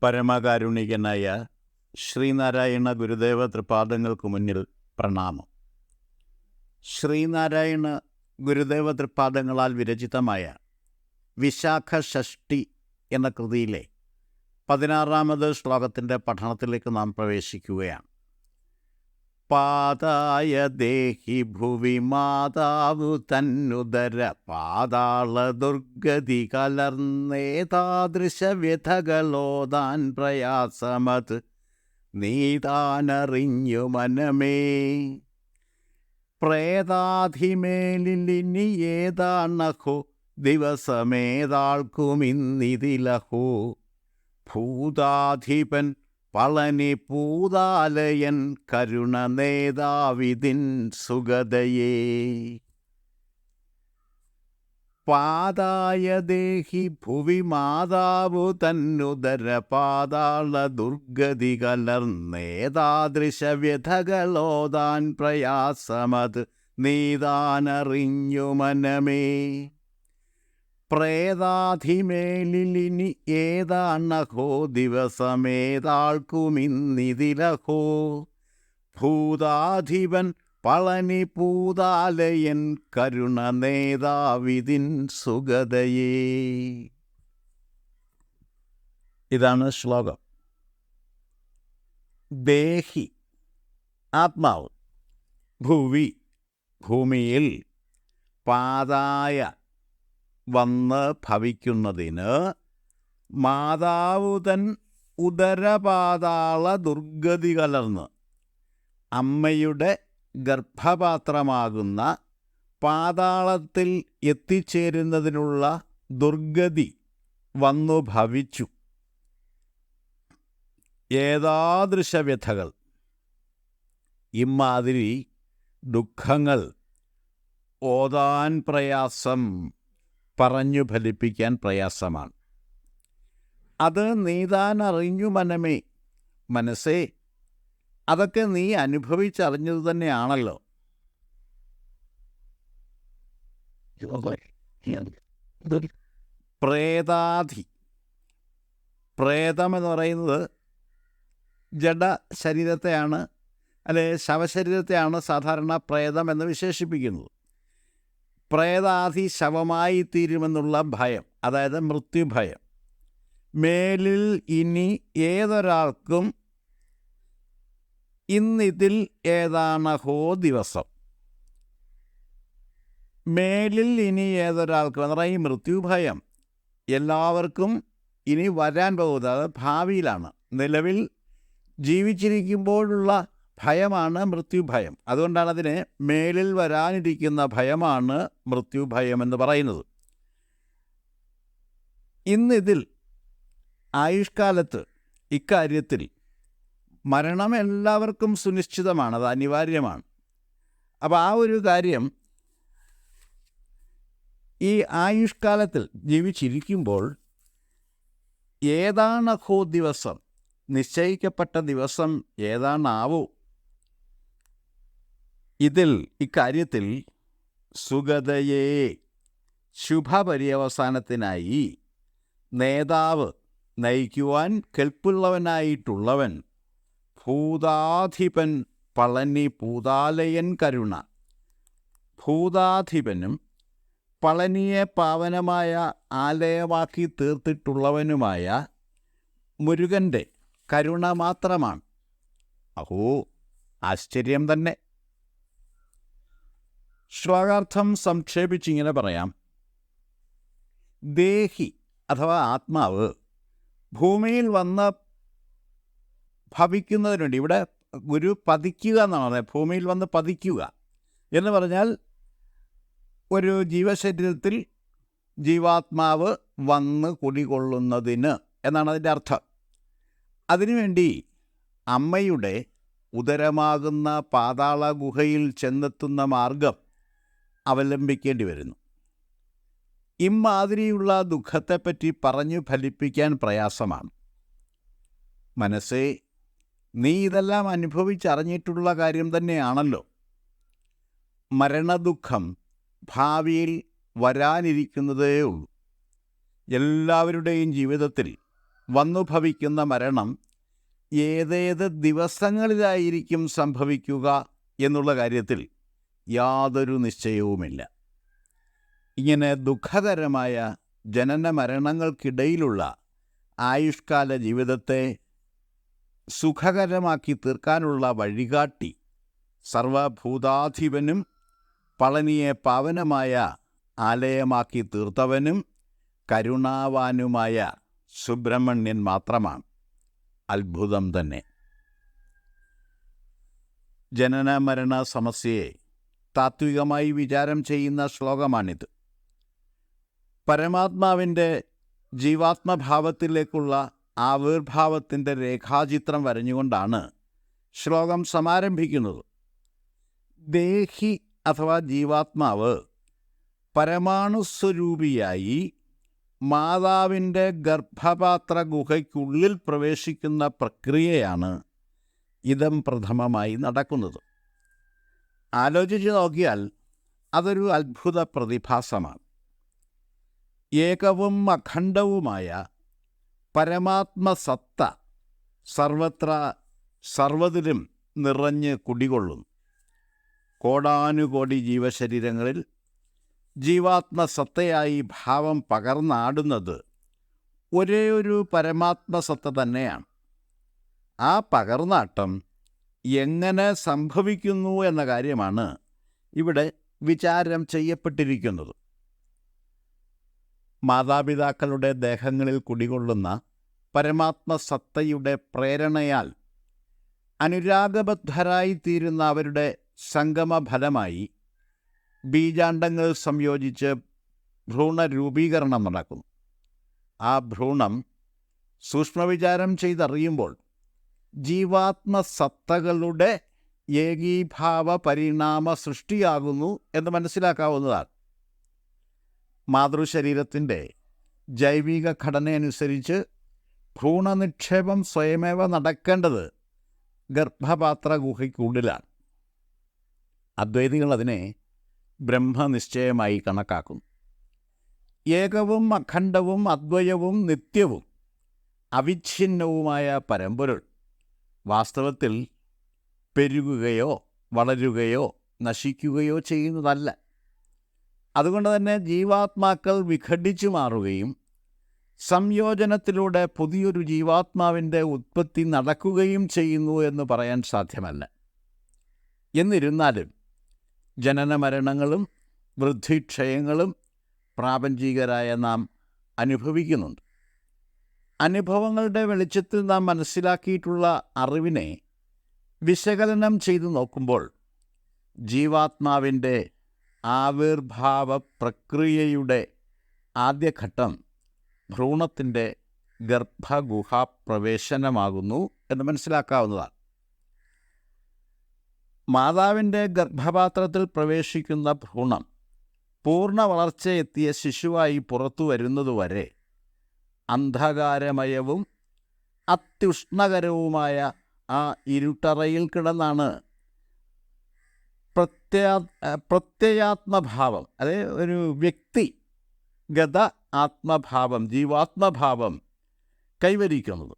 പരമകാരുണികനായ ശ്രീനാരായണ ഗുരുദേവ തൃപാദങ്ങൾക്ക് മുന്നിൽ പ്രണാമം. ശ്രീനാരായണ ഗുരുദേവ തൃപാദങ്ങളാൽ വിരചിതമായ വിശാഖ ഷഷ്ടി എന്ന കൃതിയിലെ 16ാമത് ശ്ലോകത്തിൻ്റെ പഠനത്തിലേക്ക് നാം പ്രവേശിക്കുകയാണ്. പാതായ ദേഹി ഭുവി മാതാവു തന്നുദര പാതാള ദുർഗതി കലർന്നേതാദൃശ വ്യഥകളോതാൻ പ്രയാസമത് നീതാനറിഞ്ഞു മനമേ. പ്രേതാധിമേലിനി ഏതാണഹോ ദിവസമേതാൾക്കുമിന്നിതിലഹോ. ഭൂതാധിപൻ പളനി പൂതാലയൻ കരുണ നേതാവിതിൻ സുഗതയേ. പാതായ ദേഹി ഭുവി മാതാവു തന്നുദര പാതാള ദുർഗതി കലർന്നേതാദൃശ വ്യഥകളോതാൻ പ്രയാസമത് നീതാനറിഞ്ഞു മനമേ. പ്രേതാധിമേലിനി ഏതാണഹോ ദിവസമേതാൾക്കുമിന്നിതിലഹോ. ഭൂതാധിപൻ പളനി പൂതാലയൻ കരുണ നേതാവിതിൻ സുഗതയേ. ഇതാണ് ശ്ലോകം. ദേഹി ആത്മാവ്, ഭുവി ഭൂമിയിൽ, പാതായ വന്ന് ഭവിക്കുന്നതിന്, മാതാവു തൻ ഉദരപാതാള ദുർഗതി കലർന്ന് അമ്മയുടെ ഗർഭപാത്രമാകുന്ന പാതാളത്തിൽ എത്തിച്ചേരുന്നതിനുള്ള ദുർഗതി വന്നു ഭവിച്ചു. ഏതാദൃശ വ്യഥകൾ, ഇമ്മാതിരി ദുഃഖങ്ങൾ, ഓതാൻ പ്രയാസം, പറഞ്ഞു ഫലിപ്പിക്കാൻ പ്രയാസമാണ്. അത് നീതാനറിഞ്ഞു മനമേ, മനസ്സേ, അതൊക്കെ നീ അനുഭവിച്ചറിഞ്ഞത് തന്നെയാണല്ലോ. പ്രേതാധി, പ്രേതമെന്ന് പറയുന്നത് ജഡ ശരീരത്തെയാണ്, അല്ലെ ശവശരീരത്തെയാണ് സാധാരണ പ്രേതം എന്ന് വിശേഷിപ്പിക്കുന്നത്. പ്രേതാധി ശവമായി തീരുമെന്നുള്ള ഭയം, അതായത് മൃത്യുഭയം. മേലിൽ ഇനി ഏതൊരാൾക്കും ഇന്നിതിൽ ഏതാണഹോ ദിവസം. മേലിൽ ഇനി ഏതൊരാൾക്കും എന്ന് പറഞ്ഞാൽ ഈ മൃത്യുഭയം എല്ലാവർക്കും ഇനി വരാൻ പോകുന്നത്, അത് ഭാവിയിലാണ്. നിലവിൽ ജീവിച്ചിരിക്കുമ്പോഴുള്ള ഭയമാണ് മൃത്യുഭയം. അതുകൊണ്ടാണ് അതിനെ മേലിൽ വരാനിരിക്കുന്ന ഭയമാണ് മൃത്യുഭയം എന്ന് പറയുന്നത്. ഇന്നിതിൽ ആയുഷ്കാലത്ത് ഇക്കാര്യത്തിൽ മരണം എല്ലാവർക്കും സുനിശ്ചിതമാണ്, അത് അനിവാര്യമാണ്. അപ്പോൾ ആ ഒരു കാര്യം ഈ ആയുഷ്കാലത്തിൽ ജീവിച്ചിരിക്കുമ്പോൾ ഏതാണഹോ ദിവസം, നിശ്ചയിക്കപ്പെട്ട ദിവസം ഏതാണാവോ. ഇതിൽ ഇക്കാര്യത്തിൽ സുഗതയേ, ശുഭപര്യവസാനത്തിനായി, നേതാവ് നയിക്കുവാൻ കെൽപ്പുള്ളവനായിട്ടുള്ളവൻ, ഭൂതാധിപൻ പളനി പൂതാലയൻ കരുണ, ഭൂതാധിപനും പളനിയെ പാവനമായ ആലയമാക്കി തീർത്തിട്ടുള്ളവനുമായ മുരുകൻ്റെ കരുണ മാത്രമാണ്. അഹോ, ആശ്ചര്യം തന്നെ. ശ്ലോകാർത്ഥം സംക്ഷേപിച്ചിങ്ങനെ പറയാം. ദേഹി അഥവാ ആത്മാവ് ഭൂമിയിൽ വന്ന് ഭവിക്കുന്നതിന് വേണ്ടി, ഇവിടെ ഗുരു പതിക്കുക എന്നാണ് പറയുന്നത്. ഭൂമിയിൽ വന്ന് പതിക്കുക എന്ന് പറഞ്ഞാൽ ഒരു ജീവശരീരത്തിൽ ജീവാത്മാവ് വന്ന് കുടികൊള്ളുന്നതിന് എന്നാണ് അതിൻ്റെ അർത്ഥം. അതിനുവേണ്ടി അമ്മയുടെ ഉദരമാകുന്ന പാതാള ഗുഹയിൽ ചെന്നെത്തുന്ന മാർഗം അവലംബിക്കേണ്ടി വരുന്നു. ഇമ്മാതിരിയുള്ള ദുഃഖത്തെപ്പറ്റി പറഞ്ഞു ഫലിപ്പിക്കാൻ പ്രയാസമാണ്. മനസ്സേ, നീ ഇതെല്ലാം അനുഭവിച്ചറിഞ്ഞിട്ടുള്ള കാര്യം തന്നെയാണല്ലോ. മരണദുഃഖം ഭാവിയിൽ വരാനിരിക്കുന്നതേ ഉള്ളൂ. എല്ലാവരുടെയും ജീവിതത്തിൽ വന്നു ഭവിക്കുന്ന മരണം ഏതേത് ദിവസങ്ങളിലായിരിക്കും സംഭവിക്കുക എന്നുള്ള കാര്യത്തിൽ യാതൊരു നിശ്ചയവുമില്ല. ഇങ്ങനെ ദുഃഖകരമായ ജനന മരണങ്ങൾക്കിടയിലുള്ള ആയുഷ്കാല ജീവിതത്തെ സുഖകരമാക്കി തീർക്കാനുള്ള വഴികാട്ടി സർവഭൂതാധിപനും പളനിയെ പാവനമായ ആലയമാക്കി തീർത്തവനും കരുണാവാനുമായ സുബ്രഹ്മണ്യൻ മാത്രമാണ്. അത്ഭുതം തന്നെ. ജനന മരണ സമസ്യയെ താത്വികമായി വിചാരം ചെയ്യുന്ന ശ്ലോകമാണിത്. പരമാത്മാവിൻ്റെ ജീവാത്മഭാവത്തിലേക്കുള്ള ആവിർഭാവത്തിൻ്റെ രേഖാചിത്രം വരഞ്ഞുകൊണ്ടാണ് ശ്ലോകം സമാരംഭിക്കുന്നത്. ദേഹി അഥവാ ജീവാത്മാവ് പരമാണുസ്വരൂപിയായി മാതാവിൻ്റെ ഗർഭപാത്ര ഗുഹയ്ക്കുള്ളിൽ പ്രവേശിക്കുന്ന പ്രക്രിയയാണ് ഇദം പ്രഥമമായി നടക്കുന്നത്. ആലോചിച്ച് നോക്കിയാൽ അതൊരു അത്ഭുത പ്രതിഭാസമാണ്. ഏകവും അഖണ്ഡവുമായ പരമാത്മസത്ത സർവത്ര സർവ്വതിലും നിറഞ്ഞ് കുടികൊള്ളുന്നു. കോടാനുകോടി ജീവശരീരങ്ങളിൽ ജീവാത്മസത്തയായി ഭാവം പകർന്നാടുന്നത് ഒരേ ഒരു പരമാത്മസത്ത തന്നെയാണ്. ആ പകർന്നാട്ടം എങ്ങനെ സംഭവിക്കുന്നു എന്ന കാര്യമാണ് ഇവിടെ വിചാരം ചെയ്യപ്പെട്ടിരിക്കുന്നത്. മാതാപിതാക്കളുടെ ദേഹങ്ങളിൽ കുടികൊള്ളുന്ന പരമാത്മസത്തയുടെ പ്രേരണയാൽ അനുരാഗബദ്ധരായിത്തീരുന്ന അവരുടെ സംഗമഫലമായി ബീജാണ്ഡങ്ങൾ സംയോജിച്ച് ഭ്രൂണരൂപീകരണം നടക്കുന്നു. ആ ഭ്രൂണം സൂക്ഷ്മവിചാരം ചെയ്തറിയുമ്പോൾ ജീവാത്മസത്തകളുടെ ഏകീഭാവ പരിണാമ സൃഷ്ടിയാകുന്നു എന്ന് മനസ്സിലാക്കാവുന്നതാണ്. മാതൃശരീരത്തിൻ്റെ ജൈവിക ഘടനയനുസരിച്ച് ഭ്രൂണനിക്ഷേപം സ്വയമേവ നടക്കേണ്ടത് ഗർഭപാത്ര ഗുഹയ്ക്കുള്ളിലാണ്. അദ്വൈതികൾ അതിനെ ബ്രഹ്മനിശ്ചയമായി കണക്കാക്കുന്നു. ഏകവും അഖണ്ഡവും അദ്വയവും നിത്യവും അവിഛിന്നവുമായ പരമ്പൊരുൾ വാസ്തവത്തിൽ പെരുകുകയോ വളരുകയോ നശിക്കുകയോ ചെയ്യുന്നതല്ല. അതുകൊണ്ട് തന്നെ ജീവാത്മാക്കൾ വിഘടിച്ചു മാറുകയും സംയോജനത്തിലൂടെ പുതിയൊരു ജീവാത്മാവിൻ്റെ ഉത്പത്തി നടക്കുകയും ചെയ്യുന്നു എന്ന് പറയാൻ സാധ്യമല്ല. എന്നിരുന്നാലും ജനന മരണങ്ങളും വൃദ്ധിക്ഷയങ്ങളും പ്രാപഞ്ചികരായ നാം അനുഭവിക്കുന്നുണ്ട്. അനുഭവങ്ങളുടെ വെളിച്ചത്തിൽ നാം മനസ്സിലാക്കിയിട്ടുള്ള അറിവിനെ വിശകലനം ചെയ്തു നോക്കുമ്പോൾ ജീവാത്മാവിൻ്റെ ആവിർഭാവ പ്രക്രിയയുടെ ആദ്യഘട്ടം ഭ്രൂണത്തിൻ്റെ ഗർഭഗുഹാപ്രവേശനമാകുന്നു എന്ന് മനസ്സിലാക്കാവുന്നതാണ്. മാതാവിൻ്റെ ഗർഭപാത്രത്തിൽ പ്രവേശിക്കുന്ന ഭ്രൂണം പൂർണ്ണ വളർച്ചയെത്തിയ ശിശുവായി പുറത്തു വരുന്നതുവരെ അന്ധകാരമയവും അത്യുഷ്ണകരവുമായ ആ ഇരുട്ടറയിൽ കിടന്നാണ് പ്രത്യയാത്മഭാവം, അതായത് ഒരു വ്യക്തിഗത ആത്മഭാവം, ജീവാത്മഭാവം കൈവരിക്കുന്നത്.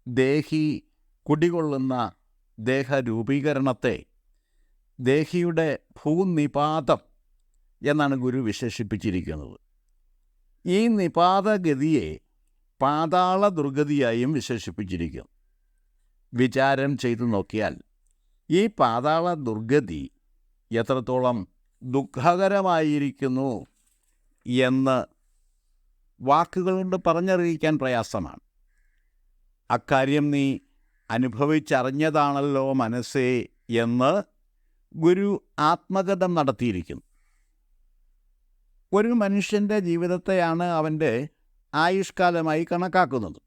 ദേഹി കുടികൊള്ളുന്ന ദേഹരൂപീകരണത്തെ ദേഹിയുടെ ഭൂനിപാതം എന്നാണ് ഗുരു വിശേഷിപ്പിച്ചിരിക്കുന്നത്. ഈ നിപാതഗതിയെ പാതാള ദുർഗതിയായും വിശേഷിപ്പിച്ചിരിക്കും. വിചാരം ചെയ്തു നോക്കിയാൽ ഈ പാതാള ദുർഗതി എത്രത്തോളം ദുഃഖകരമായിരിക്കുന്നു എന്ന് വാക്കുകൾ കൊണ്ട് പറഞ്ഞറിയിക്കാൻ പ്രയാസമാണ്. അക്കാര്യം നീ അനുഭവിച്ചറിഞ്ഞതാണല്ലോ മനസ്സേ എന്ന് ഗുരു ആത്മഗതം നടത്തിയിരിക്കുന്നു. ഒരു മനുഷ്യൻ്റെ ജീവിതത്തെയാണ് അവൻ്റെ ആയുഷ്കാലമായി കണക്കാക്കുന്നത്.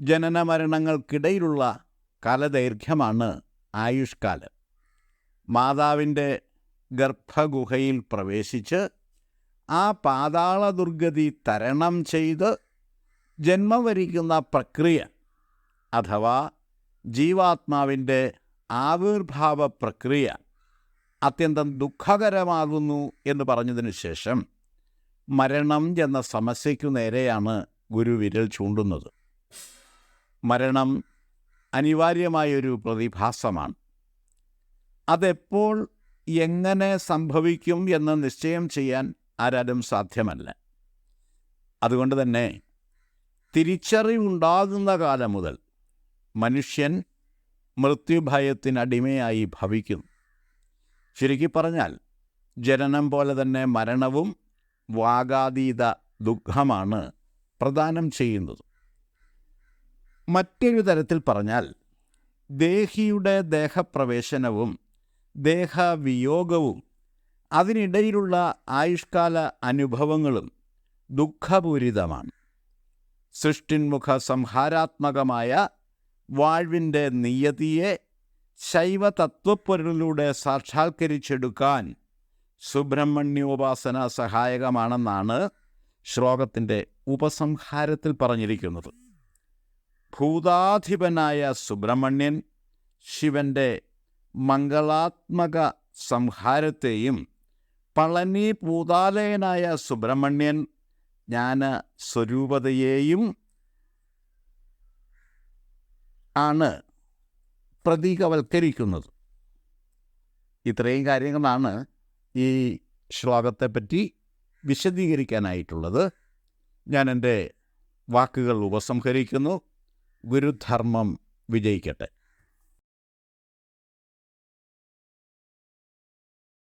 ജനന മരണങ്ങൾക്കിടയിലുള്ള കാലദൈർഘ്യമാണ് ആയുഷ്കാലം. മാതാവിൻ്റെ ഗർഭഗുഹയിൽ പ്രവേശിച്ച് ആ പാതാള ദുർഗതി തരണം ചെയ്ത് ജന്മം വരിക്കുന്ന പ്രക്രിയ അഥവാ ജീവാത്മാവിൻ്റെ ആവിർഭാവ പ്രക്രിയ അത്യന്തം ദുഃഖകരമാകുന്നു എന്ന് പറഞ്ഞതിന് ശേഷം മരണം എന്ന സമസ്യയ്ക്കു നേരെയാണ് ഗുരു വിരൽ ചൂണ്ടുന്നത്. മരണം അനിവാര്യമായൊരു പ്രതിഭാസമാണ്. അതെപ്പോൾ എങ്ങനെ സംഭവിക്കും എന്ന് നിശ്ചയം ചെയ്യാൻ ആരാലും സാധ്യമല്ല. അതുകൊണ്ട് തന്നെ തിരിച്ചറിവുണ്ടാകുന്ന കാലം മുതൽ മനുഷ്യൻ മൃത്യുഭയത്തിനടിമയായി ഭവിക്കുന്നു. ചുരുക്കി പറഞ്ഞാൽ ജനനം പോലെ തന്നെ മരണവും വാഗാതീത ദുഃഖമാണ് പ്രദാനം ചെയ്യുന്നത്. മറ്റൊരു തരത്തിൽ പറഞ്ഞാൽ ദേഹിയുടെ ദേഹപ്രവേശനവും ദേഹവിയോഗവും അതിനിടയിലുള്ള ആയുഷ്കാല അനുഭവങ്ങളും ദുഃഖപൂരിതമാണ്. സൃഷ്ടിന്മുഖ സംഹാരാത്മകമായ വാഴ്വിൻ്റെ നിയതിയെ ശൈവതത്വപ്പൊരുളിലൂടെ സാക്ഷാത്കരിച്ചെടുക്കാൻ സുബ്രഹ്മണ്യോപാസന സഹായകമാണെന്നാണ് ശ്ലോകത്തിൻ്റെ ഉപസംഹാരത്തിൽ പറഞ്ഞിരിക്കുന്നത്. ഭൂതാധിപനായ സുബ്രഹ്മണ്യൻ ശിവൻ്റെ മംഗളാത്മക സംഹാരത്തെയും പളനി ഭൂതാലയനായ സുബ്രഹ്മണ്യൻ ജ്ഞാന സ്വരൂപതയെയും ആണ് പ്രതീകവൽക്കരിക്കുന്നത്. ഇത്രയും കാര്യങ്ങളാണ് ഈ ശ്ലോകത്തെപ്പറ്റി വിശദീകരിക്കാനായിട്ടുള്ളത്. ഞാൻ എൻ്റെ വാക്കുകൾ ഉപസംഹരിക്കുന്നു. ഗുരുധർമ്മം വിജയിക്കട്ടെ.